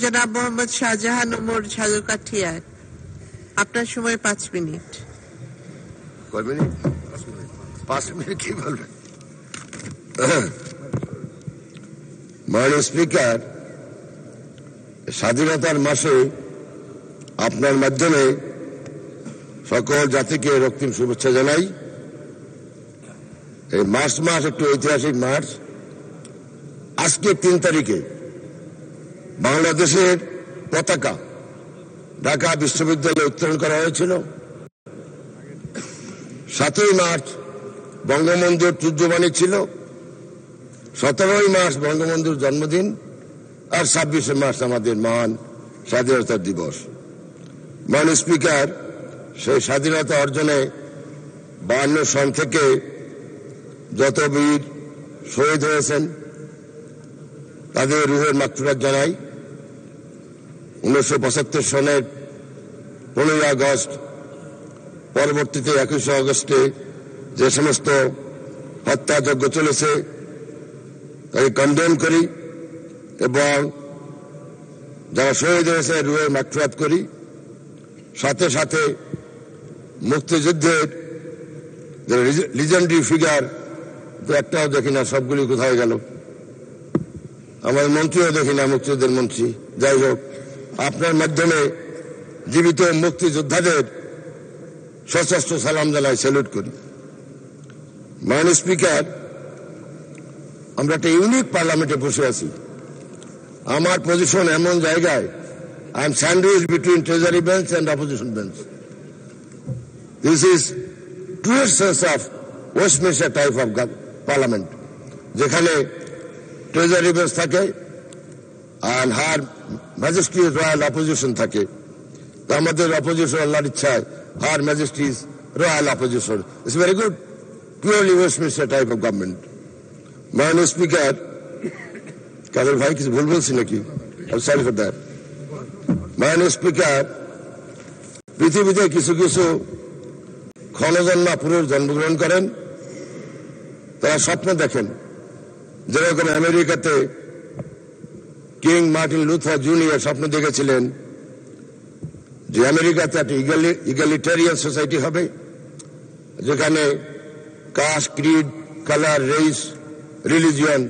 জনাব মোহাম্মদ শাহজাহান ওমর ঝালকাঠিয়া, আপনার সময় 5 মিনিট। কয় মিনিট? 5 মিনিট কি বলবেন? মাননীয় স্পিকার, স্বাধীনতার মাসে আপনার মাধ্যমে সকল জাতিকে রক্তিম শুভেচ্ছা জানাই। এই মার্চ মাস একটু ঐতিহাসিক মাস। আজকে 3 তারিখে বাংলাদেশের পতাকা ঢাকা বিশ্ববিদ্যালয়ে উত্তোলন করা হয়েছিল। 7ই মার্চ বঙ্গবন্ধুর যুদ্ধবাণী ছিল, 17ই মার্চ বঙ্গবন্ধুর জন্মদিন, আর 26শে মার্চ আমাদের মহান স্বাধীনতা দিবস। মাননীয় স্পিকার, সেই স্বাধীনতা অর্জনে 52 সন থেকে যত বীর শহীদ হয়েছেন তাদের রুহের মাগফিরাত জানাই। 1975 সনের 15ই আগস্ট, পরবর্তীতে 21শে আগস্টে যে সমস্ত হত্যাযজ্ঞ চলেছে তাকে কন্ডেম করি এবং যারা শহীদ হয়েছে রুহের মাগফিরাত করি। সাথে সাথে মুক্তিযুদ্ধের লিজেন্ডারি ফিগার তো একটাও দেখি না, সবগুলি কোথায় গেল? আমার মন্ত্রীও দেখি না, মুক্তিযুদ্ধের মন্ত্রী। যাই হোক, আপনার মাধ্যমে জীবিত মুক্তিযোদ্ধাদের সশস্ত্র সালাম জানাই, স্যালুট করি। মাননীয় স্পিকার, আমরা একটা ইউনিক পার্লামেন্টে বসে আছি। আমার পজিশন এমন জায়গায়, I am sandwich between treasury bench and opposition bench. This is true sense of Westminster type of parliament, যেখানে ট্রেজারি বেঞ্চ থাকে আর হার ম্যাজেস্ট্রি রয়্যাল অপোজিশন থাকে। তো আমাদের অপোজিশন আল্লাহর ইচ্ছায় her Majesty's royal opposition. It's very good, purely Westminster type of government. মাননীয় speaker, Quader ভাই কিছু ভুল বলছি নাকি? Sorry for that. মাননীয় স্পিকার, পৃথিবীতে কিছু কিছু ক্ষণজন্মা পুরুষ জন্মগ্রহণ করেন, তারা স্বপ্ন দেখেন। যেরকম আমেরিকাতে কিং মার্টিন লুথার জুনিয়র স্বপ্ন দেখেছিলেন যে আমেরিকাতে একটা ইগালিটেরিয়ান সোসাইটি হবে, যেখানে caste, creed, colour, race, religion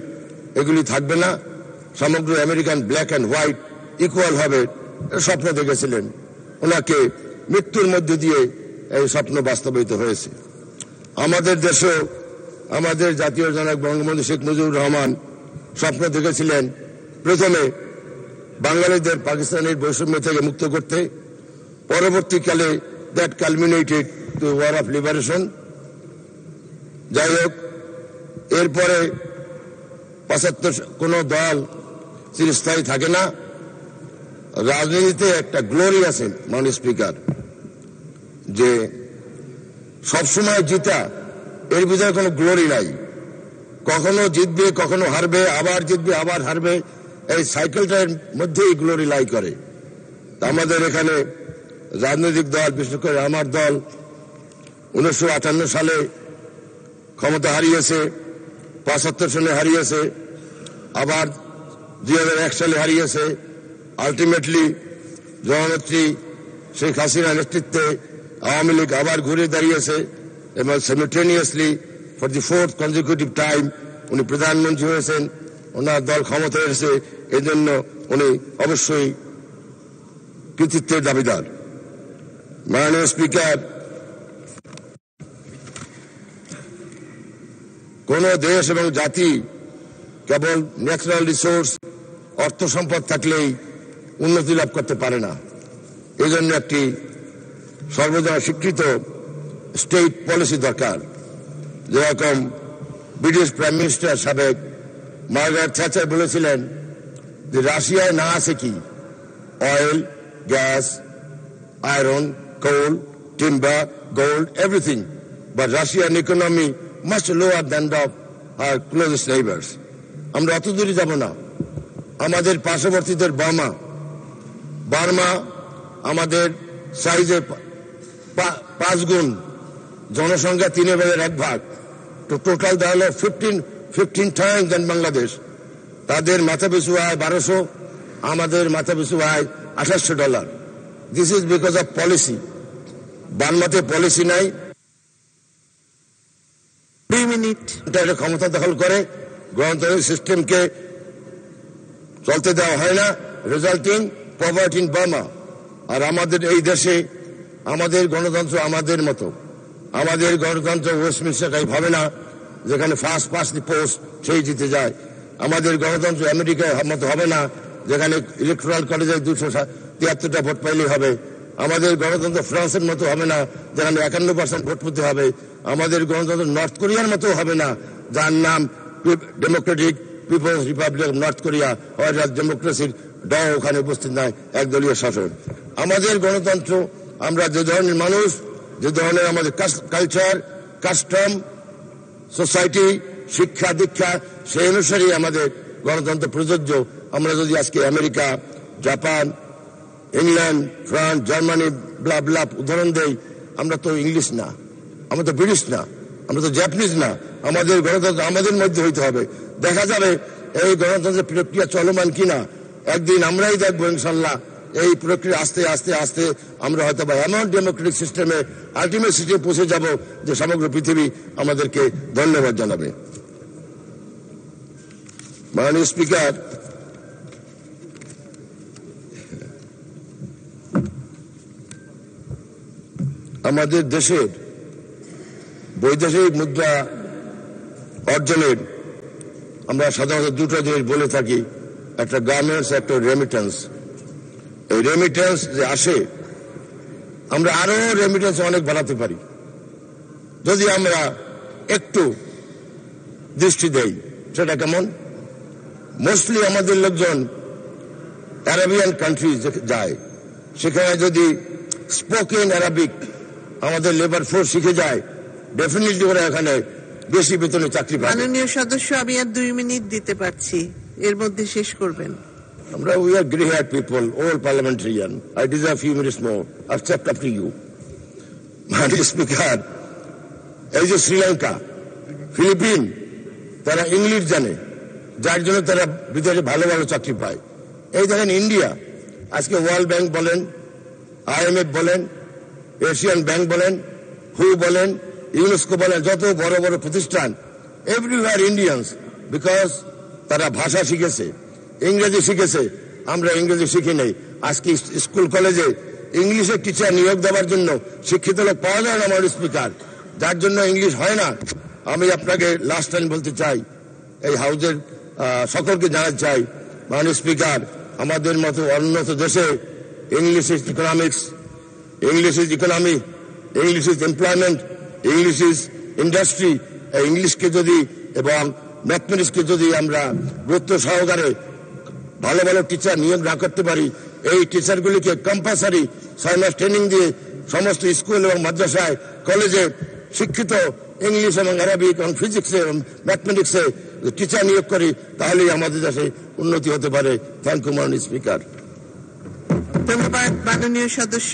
এগুলি থাকবে না, সমগ্র American black and white equal হবে। স্বপ্ন দেখেছিলেন। ওনাকে মৃত্যুর মধ্যে দিয়ে এই স্বপ্ন বাস্তবায়িত হয়েছে। আমাদের দেশেও আমাদের জাতীয় জনক বঙ্গবন্ধু শেখ মুজিবুর রহমান স্বপ্ন দেখেছিলেন প্রথমে বাঙালিদের পাকিস্তানের বৈষম্য থেকে মুক্ত করতে, পরবর্তীকালে that culminated to war of liberation. যাই হোক, এরপরে 75 কোন দল চিরস্থায়ী থাকে না। রাজনীতিতে একটা গ্লোরি আছে মাননীয় স্পিকার, যে সবসময় জিতা, এর ভিতরে কোনো গ্লোরি নাই। কখনো জিতবে, কখনো হারবে, আবার জিতবে, আবার হারবে। এই সাইকেলটার মধ্যেই গ্লোরি লাই করে। আমাদের এখানে রাজনৈতিক দল, বিশেষ করে আমার দল 1958 সালে ক্ষমতা হারিয়েছে, 75 সালে হারিয়েছে, আবার 2001 সালে হারিয়েছে। আলটিমেটলি জননেত্রী শেখ হাসিনার নেতৃত্বে আওয়ামী লীগ আবার ঘুরে দাঁড়িয়েছে এবং simultaneously for the 4th consecutive time উনি প্রধানমন্ত্রী হয়েছেন। ওনার দল ক্ষমতায় এসেছে, এই জন্য উনি অবশ্যই কৃতিত্বের দাবিদার। মাননীয় স্পিকার, কোন দেশ এবং জাতি কেবল ন্যাচারাল রিসোর্স, অর্থ সম্পদ থাকলেই উন্নতি লাভ করতে পারে না। এই জন্য একটি সর্বজনা স্বীকৃত স্টেট পলিসি দরকার। যেরকম ব্রিটিশ প্রাইম মিনিস্টার সাবেক মার্গারেট থ্যাচার বলেছিলেন যে রাশিয়ায় না আছে কি? Oil, gas, iron, coal, timber, gold, everything, but Russian economy much lower than of our closest neighbours. আমরা অত দূরে যাব না। আমাদের পার্শ্ববর্তীদের বার্মা আমাদের সাইজে 5 গুণ, জনসংখ্যা 1/3, তো টোটাল তাহলে 15 times দেন বাংলাদেশ। তাদের মাথা পিছু আয় 1200, আমাদের মাথাপিছু আয় $2800। This is because of policy. বানমাতে পলিসি নাই, 2 মিনিট। ক্ষমতা দখল করে গণতান্ত্রিক সিস্টেমকে চলতে দেওয়া হয় না, রেজাল্টিং পভার্টি ইন বার্মা। আর আমাদের এই দেশে আমাদের গণতন্ত্র আমাদের মতো, আমাদের গণতন্ত্র ওয়েস্টমিনস্টার টাইপ হবে না যেখানে ফার্স্ট পাস্ট দি পোস্ট সেই জিতে যায়। আমাদের গণতন্ত্র আমেরিকার মতো হবে না যেখানে ইলেকট্রাল কলেজে 273টা ভোট পাইলেই হবে। আমাদের গণতন্ত্র ফ্রান্সের মতো হবে না যেখানে 51% ভোট পেতে হবে। আমাদের গণতন্ত্র নর্থ কোরিয়ার মতো হবে না যার নাম Democratic People's Republic of North Korea, ডেমোক্রেসির ড ওখানে উপস্থিত নাই, একদলীয় শাসন। আমাদের গণতন্ত্র, আমরা যে ধরনের মানুষ, যে ধরনের আমাদের কালচার, কাস্টম, সোসাইটি, শিক্ষা দীক্ষা, সেই অনুসারেই আমাদের গণতন্ত্র প্রযোজ্য। আমরা যদি আজকে America, Japan, England, France, Germany blah blah উদাহরণ দেই, আমরা তো ইংলিশ না, আমরা তো ব্রিটিশ না, আমরা তো জাপানিজ না। আমাদের গণতন্ত্র আমাদের মধ্যে হইতে হবে। দেখা যাবে এই গণতন্ত্রের প্রক্রিয়া চলমান কিনা। একদিন আমরাই দেখবো ইনশাল্লাহ এই প্রক্রিয়া আস্তে আস্তে আস্তে আমরা হয়তো বা এমন ডেমোক্রেটিক সিস্টেমে আলটিমেট সিস্টেমে পৌঁছে যাব যে সমগ্র পৃথিবী আমাদেরকে ধন্যবাদ জানাবে। মাননীয় স্পিকার, আমাদের দেশের বৈদেশিক মুদ্রা অর্জনের আমরা সাধারণত দুটো জিনিস বলে থাকি, একটা গার্মেন্টস, একটা রেমিটেন্স। এই রেমিটেন্স যে আসে, আমরা আরো রেমিটেন্স অনেক বাড়াতে পারি যদি আমরা একটু দৃষ্টি দেই। সেটা কেমন? মোস্টলি আমাদের লোকজন আরবিয়ান কান্ট্রি যায়, সেখানে যদি স্পোকেন আরবিক আমাদের লেবার ফোর্স শিখে যায়, ডেফিনেটলি ওরা এখানে বেশি বেতনে চাকরি পাবে। মাননীয় সদস্য, আমি আর 2 মিনিট দিতে পারছি, এর মধ্যে শেষ করবেন। আমরা we are grey-haired people, old parliamentarian. I deserve few minutes more. I've stepped up to you. মাননীয় স্পিকার, এই যে শ্রীলঙ্কা, ফিলিপিন, তারা ইংলিশ জানে, যার জন্য তারা বিদেশে ভালো ভালো চাকরি পায়। এই দেখেন ইন্ডিয়া, আজকে ওয়ার্ল্ড ব্যাংক বলেন, IMF বলেন, এশিয়ান ব্যাংক বলেন, হু বলেন, ইউনেস্কো বলেন, যত বড় বড় প্রতিষ্ঠান, এভরিওয়ার ইন্ডিয়ান্স, বিকজ তারা ভাষা শিখেছে, ইংরেজি শিখেছে। আমরা ইংরেজি শিখি নেই। আজকে স্কুল কলেজে ইংলিশের টিচার নিয়োগ দেওয়ার জন্য শিক্ষিত লোক পাওয়া যায় না মাননীয় স্পিকার, যার জন্য ইংলিশ হয় না। আমি আপনাকে লাস্ট টাইম বলতে চাই, এই হাউজের সকলকে জানাতে চাই, মাননীয় স্পিকার, আমাদের মতো উন্নত দেশে English is economics, English is economy, English is employment, English is industry. ইংলিশকে যদি এবং ম্যাথমেটিক্সকে যদি আমরা গুরুত্ব সহকারে ভালো ভালো টিচার নিয়োগ না করতে পারি, এই টিচারগুলিকে কম্পালসারি 6 মাস ট্রেনিং দিয়ে সমস্ত স্কুল এবং মাদ্রাসায়, কলেজে শিক্ষিত ইংলিশ এবং আরবিক এবং ফিজিক্সে এবং ম্যাথমেটিক্সে টিচার নিয়োগ করি, তাহলেই আমাদের দেশে উন্নতি হতে পারে। থ্যাংক ইউ মাননীয় স্পিকার। ধন্যবাদ মাননীয় সদস্য।